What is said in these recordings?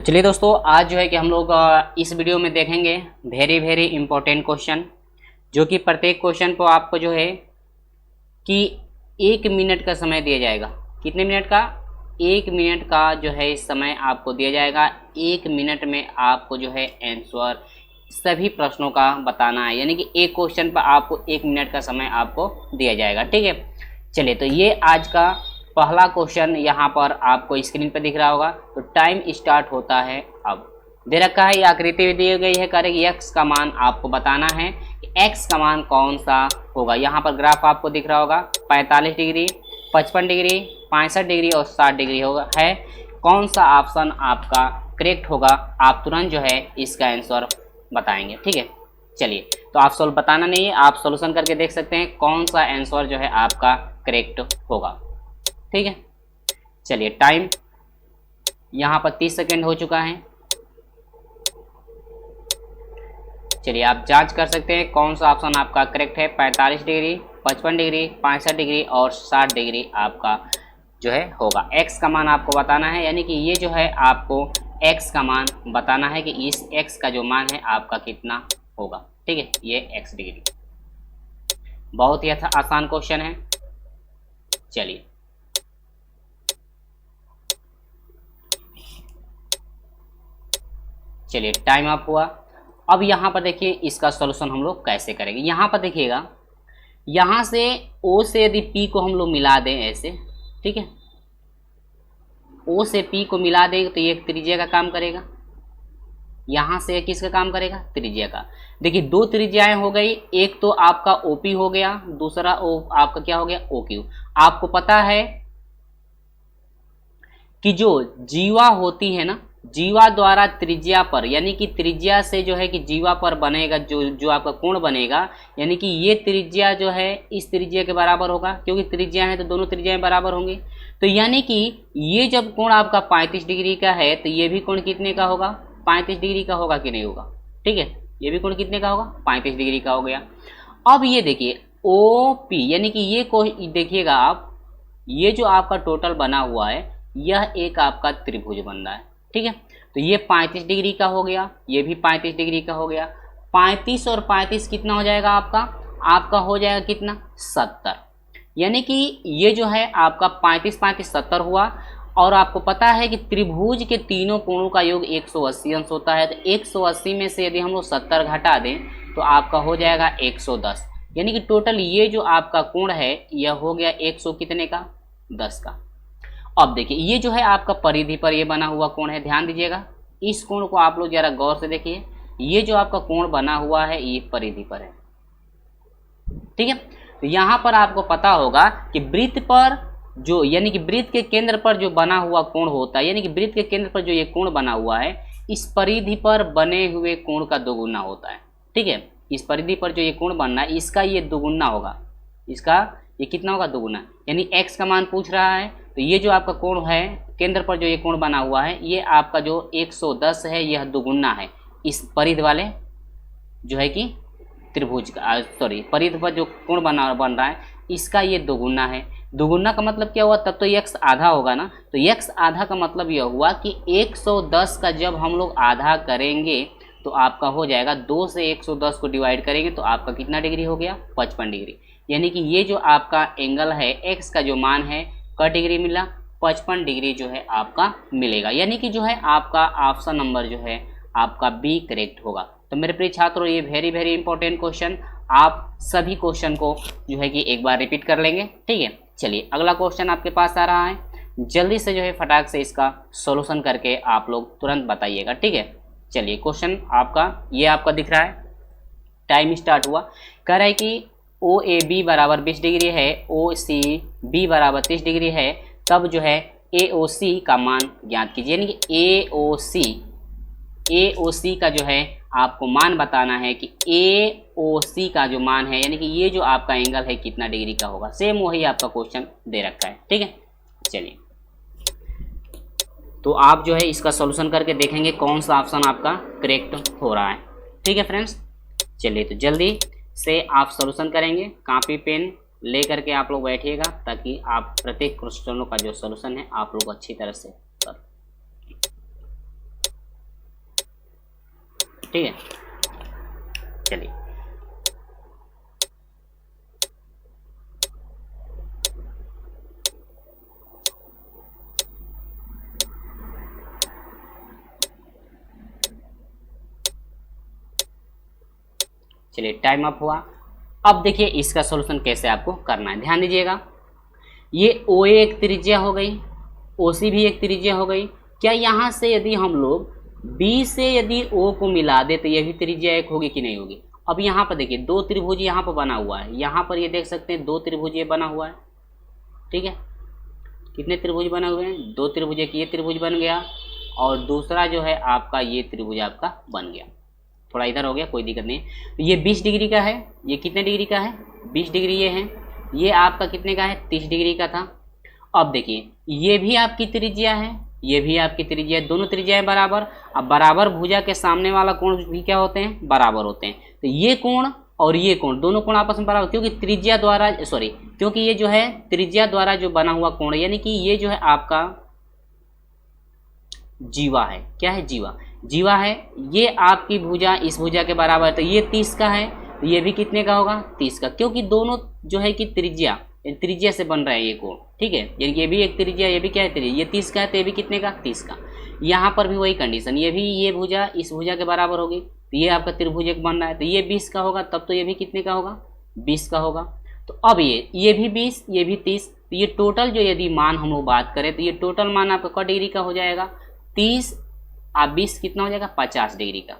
चलिए दोस्तों, आज जो है कि हम लोग इस वीडियो में देखेंगे वेरी इंपॉर्टेंट क्वेश्चन, जो कि प्रत्येक क्वेश्चन को आपको जो है कि 1 मिनट का समय दिया जाएगा। कितने मिनट का? 1 मिनट का जो है समय आपको दिया जाएगा। 1 मिनट में आपको जो है आंसर सभी प्रश्नों का बताना है, यानी कि एक क्वेश्चन पर आपको 1 मिनट का समय आपको दिया जाएगा। ठीक है, चलिए तो ये आज का पहला क्वेश्चन यहाँ पर आपको स्क्रीन पर दिख रहा होगा। तो टाइम स्टार्ट होता है अब। दे रखा है, ये आकृति भी दी गई है, करेक्ट। एक्स का मान आपको बताना है कि एक्स का मान कौन सा होगा। यहाँ पर ग्राफ आपको दिख रहा होगा, 45 डिग्री, 55 डिग्री, 65 डिग्री और 60 डिग्री होगा है। कौन सा ऑप्शन आपका करेक्ट होगा, आप तुरंत जो है इसका आंसर बताएंगे। ठीक है, चलिए तो आप सोल्व बताना नहीं है, आप सोल्यूशन करके देख सकते हैं कौन सा आंसर जो है आपका करेक्ट होगा। ठीक है, चलिए टाइम यहाँ पर 30 सेकेंड हो चुका है। चलिए आप जांच कर सकते हैं कौन सा ऑप्शन आपका करेक्ट है। 45 डिग्री, 55 डिग्री, 65 डिग्री और 60 डिग्री आपका जो है होगा। एक्स का मान आपको बताना है, यानी कि ये जो है आपको एक्स का मान बताना है कि इस एक्स का जो मान है आपका कितना होगा। ठीक है, ये एक्स डिग्री। बहुत ही आसान क्वेश्चन है। चलिए चलिए टाइम अप हुआ। अब यहाँ पर देखिए इसका सॉल्यूशन हम लोग कैसे करेंगे। यहाँ पर देखिएगा, यहाँ से ओ से यदि पी को हम लोग मिला दें ऐसे, ठीक है, ओ से पी को मिला देंगे तो ये त्रिज्या का काम करेगा। यहाँ से किसका काम करेगा? त्रिज्या का। देखिए दो त्रिज्याएं हो गई, एक तो आपका ओपी हो गया, दूसरा आपका क्या हो गया? ओक्यू। आपको पता है कि जो जीवा होती है ना, जीवा द्वारा त्रिज्या पर, यानी कि त्रिज्या से जो है कि जीवा पर बनेगा जो आपका कोण बनेगा, यानी कि ये त्रिज्या जो है इस त्रिज्या के बराबर होगा, क्योंकि त्रिज्या है तो दोनों त्रिज्याएं बराबर होंगी। तो यानी कि ये जब कोण आपका 35 डिग्री का है तो ये भी कोण कितने का होगा? 35 डिग्री का होगा कि नहीं होगा? ठीक है, ये भी कोण कितने का होगा? 35 डिग्री का हो गया। अब ये देखिए ओ पी, यानी कि ये को देखिएगा आप, ये जो आपका टोटल बना हुआ है यह एक आपका त्रिभुज बन रहा है। ठीक है, तो ये 35 डिग्री का हो गया, ये भी 35 डिग्री का हो गया। 35 और 35 कितना हो जाएगा आपका? आपका हो जाएगा कितना? 70। यानी कि ये जो है आपका 35 35 70 हुआ। और आपको पता है कि त्रिभुज के तीनों कोणों का योग 180 अंश होता है। तो 180 में से यदि हम लोग 70 घटा दें तो आपका हो जाएगा 110। यानी कि टोटल ये जो आपका कोण है यह हो गया 100 कितने का? 10 का। अब देखिए ये जो है आपका परिधि पर ये बना हुआ कोण है, ध्यान दीजिएगा इस कोण को आप लोग जरा गौर से देखिए। ये जो आपका कोण बना हुआ है ये परिधि पर है। ठीक है, तो यहाँ पर आपको पता होगा कि वृत्त पर जो, यानी कि वृत्त के केंद्र पर जो बना हुआ कोण होता है, यानी कि वृत्त के केंद्र पर जो ये कोण बना हुआ है इस परिधि पर बने हुए कोण का दोगुना होता है। ठीक है, इस परिधि पर जो ये कोण बनना है इसका ये दोगुना होगा, इसका ये कितना होगा? दोगुना। यानी एक्स का मान पूछ रहा है तो ये जो आपका कोण है केंद्र पर जो ये कोण बना हुआ है ये आपका जो 110 है यह दोगुना है इस परिधि वाले जो है कि त्रिभुज का, सॉरी परिधि पर जो कोण बन रहा है इसका ये दोगुना है। दोगुना का मतलब क्या हुआ? तब तो x आधा होगा ना। तो x आधा का मतलब यह हुआ कि 110 का जब हम लोग आधा करेंगे तो आपका हो जाएगा 2 से 110 को डिवाइड करेंगे तो आपका कितना डिग्री हो गया? 55 डिग्री। यानी कि ये जो आपका एंगल है x का जो मान है क डिग्री मिला? 55 डिग्री जो है आपका मिलेगा। यानी कि जो है आपका ऑप्शन नंबर जो है आपका बी करेक्ट होगा। तो मेरे प्रिय छात्रों ये वेरी इंपॉर्टेंट क्वेश्चन, आप सभी क्वेश्चन को जो है कि एक बार रिपीट कर लेंगे। ठीक है, चलिए अगला क्वेश्चन आपके पास आ रहा है, जल्दी से जो है फटाक से इसका सॉल्यूशन करके आप लोग तुरंत बताइएगा। ठीक है, चलिए क्वेश्चन आपका ये आपका दिख रहा है, टाइम स्टार्ट हुआ। कह रहा है कि ओ ए बी बराबर 20 डिग्री है, ओ सी बी बराबर 30 डिग्री है, तब जो है ए ओ सी का मान ज्ञात कीजिए। यानी कि ए ओ सी का जो है आपको मान बताना है कि ए ओ सी का जो मान है, यानी कि ये जो आपका एंगल है कितना डिग्री का होगा। सेम वही आपका क्वेश्चन दे रखा है। ठीक है, चलिए तो आप जो है इसका सॉल्यूशन करके देखेंगे कौन सा ऑप्शन आपका करेक्ट हो रहा है। ठीक है फ्रेंड्स, चलिए तो जल्दी से आप सॉल्यूशन करेंगे, कॉपी पेन ले करके आप लोग बैठिएगा ताकि आप प्रत्येक क्वेश्चनों का जो सॉल्यूशन है आप लोग अच्छी तरह से कर। ठीक है। चलिए टाइम अप हुआ। अब देखिए इसका सॉल्यूशन कैसे आपको करना है, ध्यान दीजिएगा। ये ओ ए एक त्रिज्या हो गई, ओ सी भी एक त्रिज्या हो गई। क्या यहाँ से यदि हम लोग बी से यदि ओ को मिला दे तो ये भी त्रिज्या एक होगी कि नहीं होगी। अब यहाँ पर देखिए दो त्रिभुज यहाँ पर बना हुआ है, यहाँ पर ये देख सकते हैं दो त्रिभुज ये बना हुआ है, ठीक है। कितने त्रिभुज बने हुए हैं, दो त्रिभुज, एक ये त्रिभुज बन गया और दूसरा जो है आपका ये त्रिभुज आपका बन गया। थोड़ा इधर हो गया, कोई दिक्कत नहीं है। तो ये 20 डिग्री का है, ये कितने डिग्री का है, 20 डिग्री ये है। ये आपका कितने का है, 30 डिग्री का था। अब देखिए ये भी आपकी त्रिज्या है, ये भी आपकी त्रिज्या है, दोनों त्रिज्याएं बराबर। अब बराबर भुजा के सामने वाला कोण भी क्या होते हैं, बराबर होते हैं। तो ये कोण और ये कोण दोनों कोण आपस में बराबर, क्योंकि त्रिज्या द्वारा क्योंकि ये जो है त्रिज्या द्वारा जो बना हुआ कोण, यानी कि ये जो है आपका जीवा है। क्या है, जीवा, जीवा है। ये आपकी भुजा इस भुजा के बराबर है, तो ये 30 का है, तो ये भी कितने का होगा, 30 का, क्योंकि दोनों जो है कि त्रिज्या से बन रहा है ये कोण, ठीक है। यानी ये भी एक त्रिज्या, ये भी क्या है त्रिज्या, ये 30 का है तो ये भी कितने का, 30 का। यहाँ पर भी वही कंडीशन, ये भी ये भुजा इस भुजा के बराबर होगी, तो ये आपका त्रिभुज एक बन रहा है, तो ये 20 का होगा, तब तो ये भी कितने का होगा, 20 का होगा। तो अब ये भी 20, ये भी 30, तो ये टोटल जो यदि मान हम लोग बात करें तो ये टोटल मान आपका क डिग्री का हो जाएगा, 30 और 20 कितना हो जाएगा, 50 डिग्री का।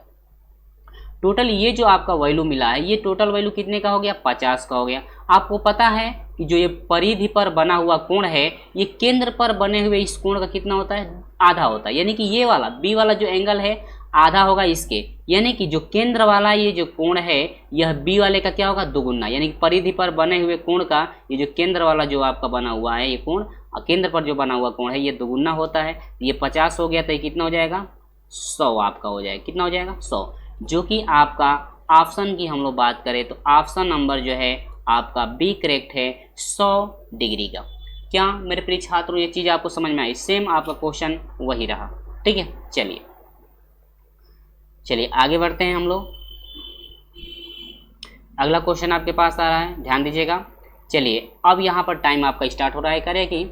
टोटल ये जो आपका वैल्यू मिला है, ये टोटल वैल्यू कितने का हो गया, 50 का हो गया। आपको पता है कि जो ये परिधि पर बना हुआ कोण है, ये केंद्र पर बने हुए इस कोण का कितना होता है, आधा होता है। यानी कि ये वाला बी वाला जो एंगल है आधा होगा इसके, यानी कि जो केंद्र वाला ये जो कोण है यह बी वाले का क्या होगा, दोगुना। यानी कि परिधि पर बने हुए कोण का ये जो केंद्र वाला जो आपका बना हुआ है ये कोण, केंद्र पर जो बना हुआ कोण है ये दोगुना होता है। ये 50 हो गया तो ये कितना हो जाएगा, 100 आपका हो जाएगा। कितना हो जाएगा, 100, जो कि आपका ऑप्शन की हम लोग बात करें तो ऑप्शन नंबर जो है आपका बी करेक्ट है, 100 डिग्री का। क्या मेरे प्रिय छात्रों ये चीज़ आपको समझ में आई, सेम आपका क्वेश्चन वही रहा, ठीक है। चलिए आगे बढ़ते हैं हम लोग। अगला क्वेश्चन आपके पास आ रहा है, ध्यान दीजिएगा। चलिए अब यहाँ पर टाइम आपका स्टार्ट हो रहा है। करें कि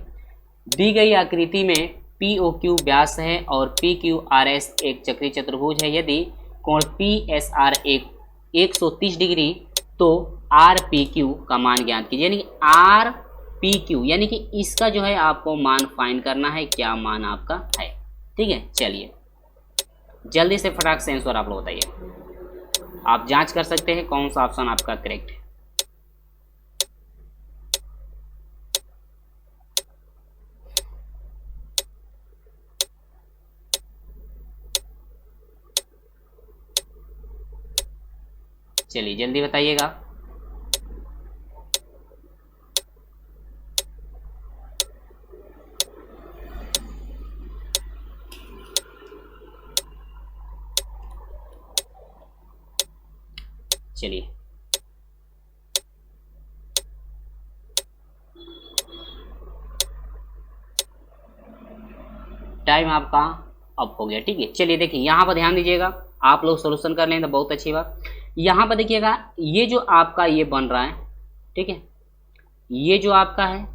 दी गई आकृति में पी ओ क्यू व्यास है और पी क्यू आर एस एक चक्रीय चतुर्भुज है। यदि कोण पी एस आर 130 डिग्री तो आर पी क्यू का मान ज्ञात कीजिए। यानी कि आर पी क्यू यानी कि इसका जो है आपको मान फाइंड करना है, क्या मान आपका है, ठीक है। चलिए जल्दी से फटाक से आंसर आप लोग बताइए, आप जांच कर सकते हैं कौन सा ऑप्शन आपका करेक्ट है। चलिए जल्दी बताइएगा। चलिए टाइम आपका अप हो गया, ठीक है। चलिए देखिए यहाँ पर ध्यान दीजिएगा, आप लोग सोल्यूशन कर लें तो बहुत अच्छी बात। यहाँ पर देखिएगा ये जो आपका ये बन रहा है, ठीक है, ये जो आपका है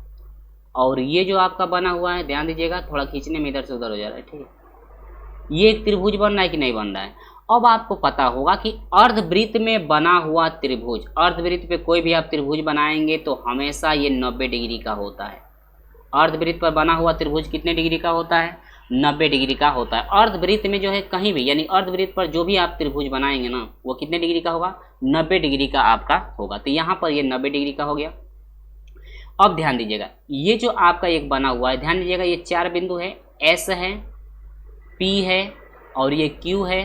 और ये जो आपका बना हुआ है, ध्यान दीजिएगा, थोड़ा खींचने में इधर से उधर हो जा रहा है, ठीक है। ये एक त्रिभुज बन रहा है कि नहीं बन रहा है। अब आपको पता होगा कि अर्धवृत्त में बना हुआ त्रिभुज, अर्धवृत्त पे कोई भी आप त्रिभुज बनाएंगे तो हमेशा ये 90 डिग्री का होता है। अर्धवृत्त पर बना हुआ त्रिभुज कितने डिग्री का होता है, 90 डिग्री का होता है। अर्धवृत्त में जो है कहीं भी, यानी अर्धवृत्त पर जो भी आप त्रिभुज बनाएंगे ना वो कितने डिग्री का होगा, 90 डिग्री का आपका होगा। तो यहाँ पर ये 90 डिग्री का हो गया। अब ध्यान दीजिएगा ये जो आपका एक बना हुआ है, ध्यान दीजिएगा ये 4 बिंदु है, एस है, पी है और ये क्यू है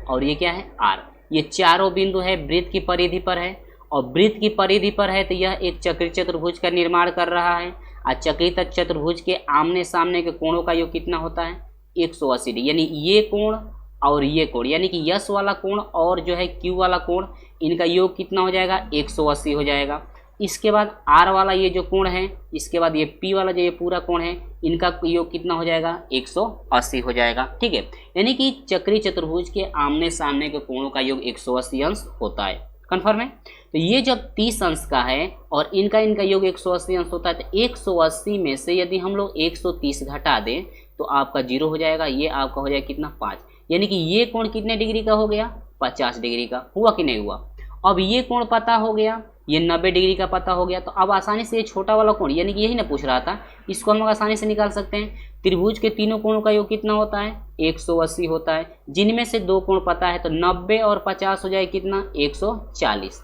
और ये क्या है, आर। ये चारों बिंदु है वृत्त की परिधि पर है और वृत्त की परिधि पर है तो यह एक चक्रीय चतुर्भुज का निर्माण कर रहा है। और चक्रीय चतुर्भुज के आमने सामने के कोणों का योग कितना होता है, 180 डिग्री। यानी ये कोण और ये कोण, यानी कि यस वाला कोण और जो है क्यू वाला कोण, इनका योग कितना हो जाएगा, 180 हो जाएगा। इसके बाद आर वाला ये जो कोण है, इसके बाद ये पी वाला जो ये पूरा कोण है, इनका योग कितना हो जाएगा 180 हो जाएगा। ठीक है, यानी कि चक्रीय चतुर्भुज के आमने सामने के कोणों का योग 180 अंश होता है। कन्फर्म है? तो ये जब 30 अंश का है और इनका योग 180 अंश होता है, तो 180 में से यदि हम लोग 130 घटा दें तो आपका 0 हो जाएगा। ये आपका हो जाएगा कितना 5, यानी कि ये कोण कितने डिग्री का हो गया 50 डिग्री का। हुआ कि नहीं हुआ? अब ये कोण पता हो गया, ये 90 डिग्री का पता हो गया, तो अब आसानी से ये छोटा वाला कोण, यानी कि यही ना पूछ रहा था, इसको हम लोग आसानी से निकाल सकते हैं। त्रिभुज के तीनों कोणों का योग कितना होता है 180 होता है, जिनमें से दो कोण पता है, तो 90 और 50 हो जाएगा कितना 140।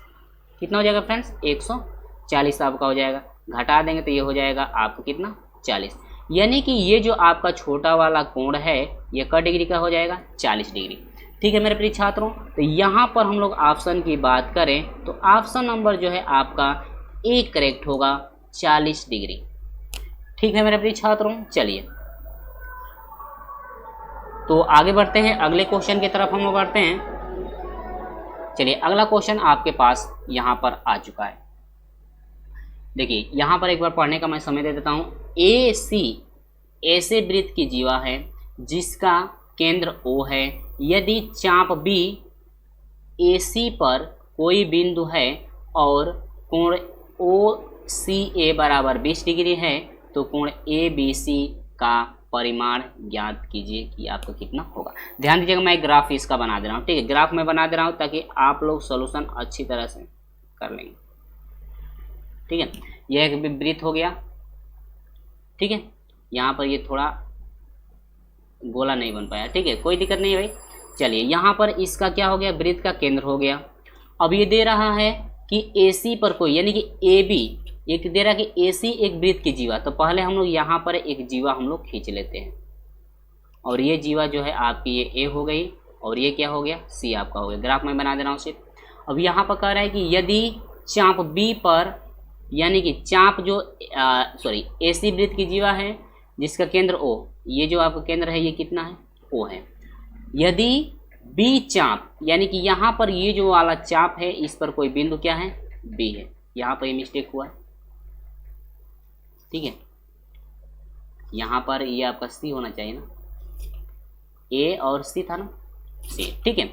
कितना हो जाएगा फ्रेंड्स 140 आपका हो जाएगा। घटा देंगे तो ये हो जाएगा आपका कितना 40, यानी कि ये जो आपका छोटा वाला कोण है ये क डिग्री का हो जाएगा 40 डिग्री। ठीक है मेरे प्रिय छात्रों, तो यहाँ पर हम लोग ऑप्शन की बात करें तो ऑप्शन नंबर जो है आपका ए करेक्ट होगा 40 डिग्री। ठीक है मेरे प्रिय छात्रों, चलिए तो आगे बढ़ते हैं, अगले क्वेश्चन की तरफ हम लोग बढ़ते हैं। चलिए अगला क्वेश्चन आपके पास यहाँ पर आ चुका है। देखिए यहाँ पर एक बार पढ़ने का मैं समय दे देता हूँ। ए सी ऐसे वृत्त की जीवा है जिसका केंद्र O है। यदि चाप बी ए सी पर कोई बिंदु है और कोण ओ सी ए बराबर 20 डिग्री है तो कोण ए बी सी का परिमाण ज्ञात कीजिए कि आपका कितना होगा। ध्यान दीजिएगा, मैं ग्राफ इसका बना दे रहा हूँ। ठीक है, ग्राफ मैं बना दे रहा हूँ ताकि आप लोग सॉल्यूशन अच्छी तरह से कर लेंगे। ठीक है, यह एक वृत्त हो गया। ठीक है, यहाँ पर ये थोड़ा गोला नहीं बन पाया। ठीक है, कोई दिक्कत नहीं है भाई। चलिए यहाँ पर इसका क्या हो गया, वृत्त का केंद्र हो गया। अब ये दे रहा है कि AC पर कोई, यानी कि AB एक दे रहा है कि AC एक वृत्त की जीवा। तो पहले हम लोग यहाँ पर एक जीवा हम लोग खींच लेते हैं, और ये जीवा जो है आपकी ये A हो गई और ये क्या हो गया C आपका हो गया। ग्राफ में बना दे रहा हूँ सिर्फ। अब यहाँ पर कह रहा है कि यदि चाप B पर, यानी कि चाप जो AC वृत्त की जीवा है जिसका केंद्र O, ये जो आपका केंद्र है ये कितना है O है। यदि B चाप, यानी कि यहाँ पर ये जो वाला चाप है इस पर कोई बिंदु क्या है B है। यहाँ पर ये मिस्टेक हुआ है। ठीक है, यहाँ पर ये आपका C होना चाहिए ना, A और C था ना C। ठीक है,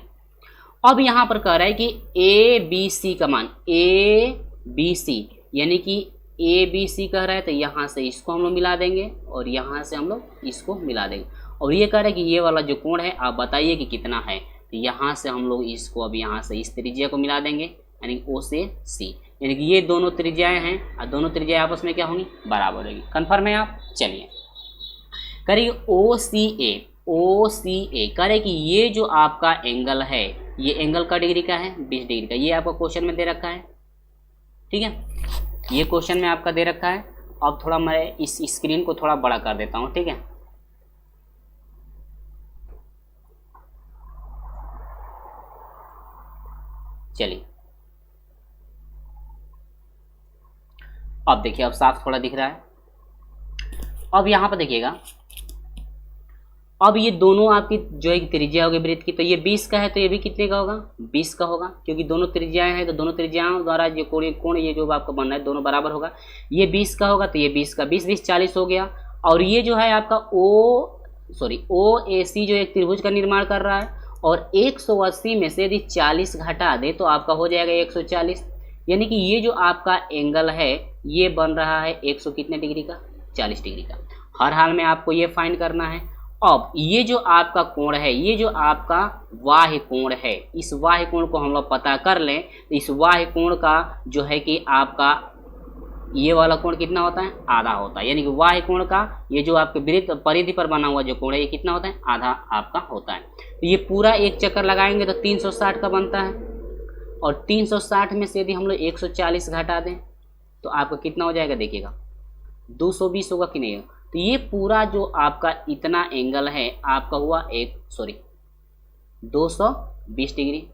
अब यहाँ पर कह रहा है कि ABC का मान ABC, यानी कि ABC कह रहा है तो यहाँ से इसको हम लोग मिला देंगे और यहाँ से हम लोग इसको मिला देंगे। और ये कह रहा है कि ये वाला जो कोण है आप बताइए कि कितना है। तो यहाँ से हम लोग इसको अब यहाँ से इस त्रिज्या को मिला देंगे, यानी कि O से C, यानी कि ये दोनों त्रिज्याएं हैं और दोनों त्रिज्याएं आपस में क्या होंगी बराबर होगी। कन्फर्म है आप? चलिए करिए OCA कह रहे कि ये जो आपका एंगल है ये एंगल का डिग्री का है 20 डिग्री का। ये आपका क्वेश्चन में दे रखा है। ठीक है, ये क्वेश्चन में आपका दे रखा है। अब थोड़ा मैं इस स्क्रीन को थोड़ा बड़ा कर देता हूँ। ठीक है, चलिए अब देखिए, अब साफ थोड़ा दिख रहा है। अब यहाँ पर देखिएगा, अब ये दोनों आपकी जो एक त्रिज्या होगी वृत्त की, तो ये 20 का है तो ये भी कितने का होगा 20 का होगा, क्योंकि दोनों त्रिज्याएं हैं तो दोनों त्रिज्याओं द्वारा जो कोण ये जो आपका बन रहा है दोनों बराबर होगा। ये 20 का होगा तो ये 20 का, 20 40 हो गया। और ये जो है आपका OAC जो एक त्रिभुज का निर्माण कर रहा है, और 180 में से यदि 40 घटा दे तो आपका हो जाएगा 140, यानी कि ये जो आपका एंगल है ये बन रहा है 100 कितने डिग्री का 40 डिग्री का। हर हाल में आपको ये फाइंड करना है। अब ये जो आपका कोण है, ये जो आपका बाह्य कोण है, इस बाह्य कोण को हम लोग पता कर लें तो इस बाह्य कोण का जो है कि आपका ये वाला कोण कितना होता है आधा होता है, यानी कि बाह्य कोण का ये जो आपके वृत्त परिधि पर बना हुआ जो कोण है ये कितना होता है आधा आपका होता है। तो ये पूरा एक चक्कर लगाएंगे तो 360 का बनता है, और 360 में से यदि हम लोग 140 घटा दें तो आपका कितना हो जाएगा देखिएगा 220 होगा कि नहीं होगा। तो ये पूरा जो आपका इतना एंगल है आपका हुआ 220 डिग्री।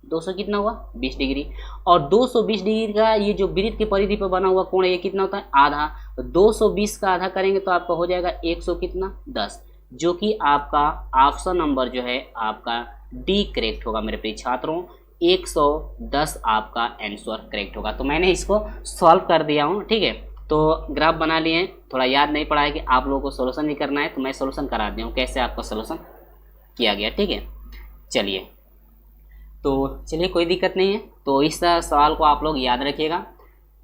200 कितना हुआ 20 डिग्री, और 220 डिग्री का ये जो वृत्त के परिधि पर बना हुआ कोण है ये कितना होता है आधा। तो 220 का आधा करेंगे तो आपका हो जाएगा 100 कितना 10, जो कि आपका ऑप्शन नंबर जो है आपका डी करेक्ट होगा मेरे प्रिय छात्रों। 110 आपका आंसर करेक्ट होगा। तो मैंने इसको सॉल्व कर दिया हूँ, ठीक है। तो ग्राफ बना लिए हैं, थोड़ा याद नहीं पड़ा है कि आप लोगों को सोल्यूशन भी करना है, तो मैं सोल्यूशन करा दिया हूँ कैसे आपका सोल्यूशन किया गया, ठीक है। चलिए, तो चलिए कोई दिक्कत नहीं है। तो इस सवाल को आप लोग याद रखिएगा।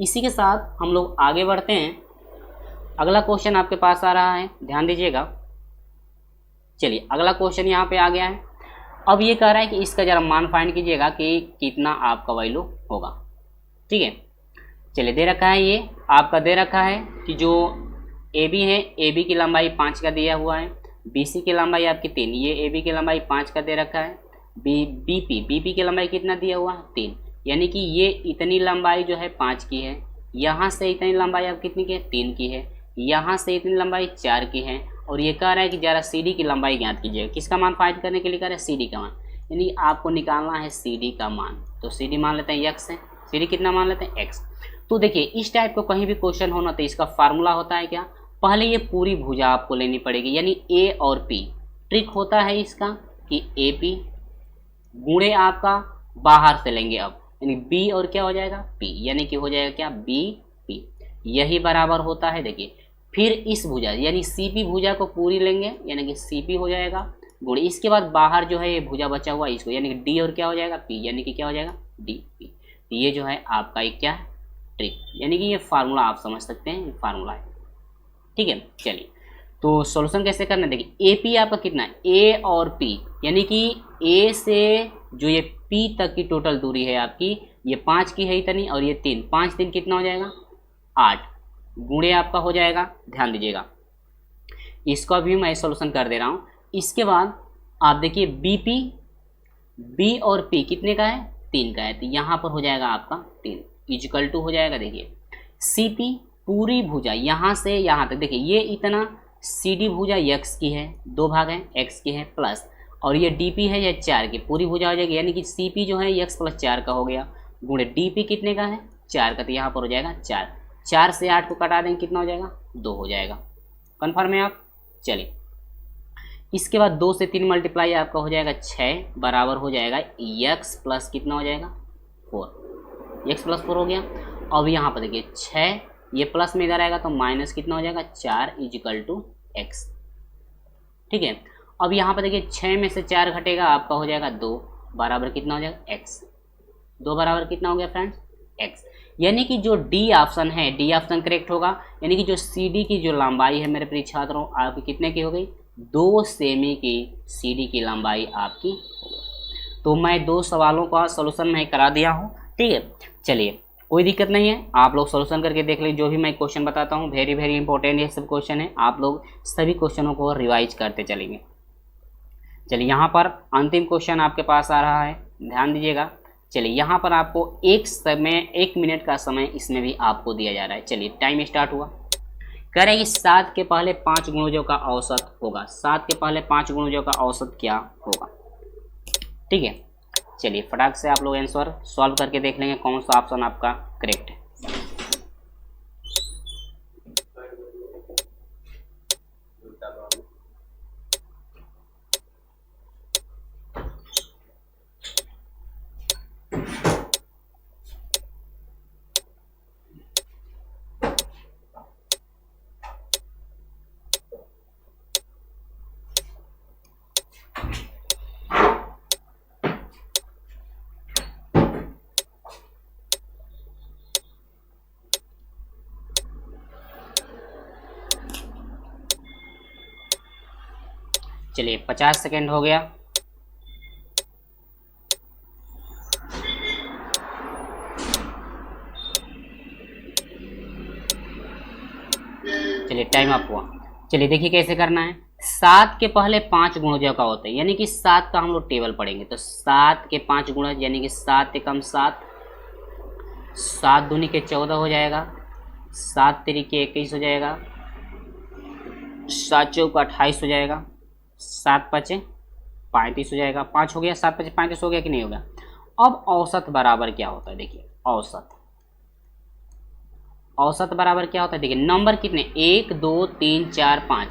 इसी के साथ हम लोग आगे बढ़ते हैं। अगला क्वेश्चन आपके पास आ रहा है, ध्यान दीजिएगा। चलिए, अगला क्वेश्चन यहाँ पे आ गया है। अब ये कह रहा है कि इसका जरा मान फाइंड कीजिएगा कि कितना आपका वैल्यू होगा, ठीक है। चलिए, दे रखा है, ये आपका दे रखा है कि जो ए बी है, ए बी की लंबाई 5 का दिया हुआ है, बी सी की लंबाई आपकी 3, ये ए बी की लंबाई 5 का दे रखा है, बी पी की लंबाई कितना दिया हुआ है 3, यानी कि ये इतनी लंबाई जो है 5 की है, यहाँ से इतनी लंबाई आप कितनी की है 3 की है, यहाँ से इतनी लंबाई 4 की है, और ये कह रहा है कि जरा सी डी की लंबाई ज्ञात कीजिएगा। किसका मान फाइंड करने के लिए कह रहा है, सी डी का मान, यानी आपको निकालना है सी डी का मान। तो सी डी मान लेते हैं एक्स है, सी डी कितना मान लेते हैं एक्स। तो देखिए, इस टाइप को कहीं भी क्वेश्चन होना तो इसका फार्मूला होता है क्या, पहले ये पूरी भुजा आपको लेनी पड़ेगी, यानी ए और पी। ट्रिक होता है इसका कि ए पी गुणे आपका बाहर से लेंगे अब, यानी बी और क्या हो जाएगा पी, यानी कि हो जाएगा क्या बी पी, यही बराबर होता है। देखिए, फिर इस भुजा यानी सी पी भुजा को पूरी लेंगे, यानी कि सी पी हो जाएगा गुणे, इसके बाद बाहर जो है ये भुजा बचा हुआ इसको, यानी कि डी और क्या हो जाएगा पी, यानी कि क्या हो जाएगा डी पी। ये जो है आपका एक क्या है ट्रिक, यानी कि ये फार्मूला आप समझ सकते हैं, ये फार्मूला है, ठीक है। चलिए, तो सॉल्यूशन कैसे करना है, देखिए ए पी आपका कितना है, ए और पी, यानी कि ए से जो ये पी तक की टोटल दूरी है आपकी, ये 5 की है इतनी, और ये 3, 5 3 कितना हो जाएगा 8, गुणे आपका हो जाएगा, ध्यान दीजिएगा। इसका भी मैं सॉल्यूशन कर दे रहा हूँ। इसके बाद आप देखिए बी और पी कितने का है 3 का है, तो यहाँ पर हो जाएगा आपका 3 इक्वल टू हो जाएगा। देखिए, सी पी पूरी भुजा यहाँ से यहाँ तक, देखिए ये इतना सी डी भुजा x की है, 2 भाग है x की है, प्लस और ये डी पी है ये 4 की पूरी भुजा हो जाएगी, यानी कि सी पी जो है x + 4 का हो गया, गुणे डी पी कितने का है 4 का, तो यहाँ पर हो जाएगा 4, 4 से 8 को कटा देंगे कितना हो जाएगा 2 हो जाएगा। कन्फर्म है आप। चलिए, इसके बाद 2 से 3 मल्टीप्लाई आपका हो जाएगा 6, बराबर हो जाएगा x प्लस कितना हो जाएगा 4, x + 4 हो गया। अब यहाँ पर देखिए 6, ये प्लस में इधर आएगा तो माइनस कितना हो जाएगा 4 = x, ठीक है। अब यहाँ पर देखिए 6 में से 4 घटेगा आपका हो जाएगा 2, बराबर कितना हो जाएगा x, 2 बराबर कितना हो गया फ्रेंड्स x, यानी कि जो डी ऑप्शन है, डी ऑप्शन करेक्ट होगा, यानी कि जो सी डी की जो लंबाई है मेरे प्रिय छात्रों आपकी कितने की हो गई 2 सेमी की सी डी की लंबाई आपकी हो गई। तो मैं 2 सवालों का सॉल्यूशन मैं करा दिया हूँ, ठीक है। चलिए, कोई दिक्कत नहीं है, आप लोग सॉल्यूशन करके देख लीजिए। जो भी मैं क्वेश्चन बताता हूँ वेरी वेरी इंपॉर्टेंट ये सब क्वेश्चन है, आप लोग सभी क्वेश्चनों को रिवाइज करते चलेंगे। चलिए, यहाँ पर अंतिम क्वेश्चन आपके पास आ रहा है, ध्यान दीजिएगा। चलिए, यहाँ पर आपको 1 मिनट का समय इसमें भी आपको दिया जा रहा है। चलिए, टाइम स्टार्ट हुआ। कह रहे हैं कि 7 के पहले 5 गुणजों का औसत होगा, 7 के पहले 5 गुणजों का औसत क्या होगा, ठीक है। चलिए, फटाक से आप लोग आंसर सॉल्व करके देख लेंगे कौन सा ऑप्शन आपका करेक्ट है। चलिए, 50 सेकेंड हो गया। चलिए, टाइम अप हुआ। चलिए, देखिए कैसे करना है। 7 के पहले 5 गुणजों का होता है, यानी कि 7 का हम लोग टेबल पढ़ेंगे। तो 7 के 5 गुणज, यानी कि 7 एकम 7, 7 दूनी के 14 हो जाएगा, 7 तिरिके 21 हो जाएगा, 7 चौका 28 हो जाएगा, 7 पचे 35 हो जाएगा, 5 हो गया, 7 पचे 35 हो गया कि नहीं हो गया। अब औसत बराबर क्या होता है, देखिए औसत बराबर क्या होता है, देखिए नंबर कितने 1 2 3 4 5,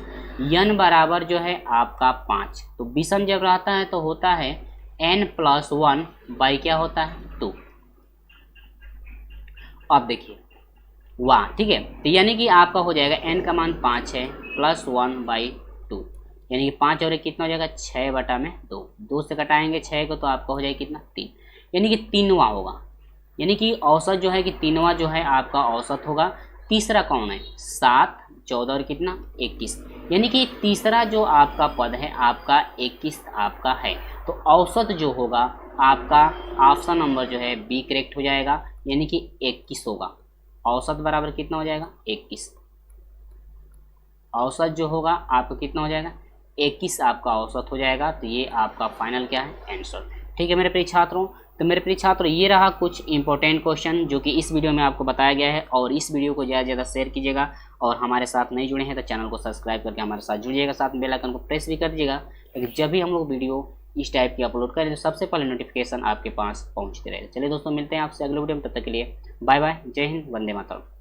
n बराबर जो है आपका 5। तो विषम जब रहता है तो होता है n+1 बाई क्या होता है 2। अब देखिए वाह, ठीक है, तो यानी कि आपका हो जाएगा n का मान 5 है +1/2, यानी कि 5 और 1 कितना हो जाएगा 6/2। 2 से घटाएंगे 6 को तो आपका हो जाएगा कितना 3, यानी कि तीनवा होगा, यानी कि औसत जो है कि तीनवा जो है आपका औसत होगा। तीसरा कौन है 7, 14 और कितना 21, यानी कि तीसरा जो आपका पद है आपका 21 आपका है। तो औसत जो होगा आपका ऑप्शन नंबर जो है बी करेक्ट हो जाएगा, यानी कि 21 होगा। औसत बराबर कितना हो जाएगा 21, औसत जो होगा आपका कितना हो जाएगा 21 आपका औसत हो जाएगा। तो ये आपका फाइनल क्या है आंसर। ठीक है मेरे प्रिय छात्रों, तो मेरे प्रिय छात्रों ये रहा कुछ इंपॉर्टेंट क्वेश्चन जो कि इस वीडियो में आपको बताया गया है। और इस वीडियो को ज़्यादा से ज़्यादा शेयर कीजिएगा, और हमारे साथ नहीं जुड़े हैं तो चैनल को सब्सक्राइब करके हमारे साथ जुड़िएगा, साथ में बेल आइकन को प्रेस भी कर दीजिएगा, ताकि जब भी हम लोग वीडियो इस टाइप की अपलोड करें तो सबसे पहले नोटिफिकेशन आपके पास पहुँचते रहे। चलिए दोस्तों, मिलते हैं आपसे अगले वीडियो में, तब तक के लिए बाय बाय, जय हिंद, वंदे मातरम।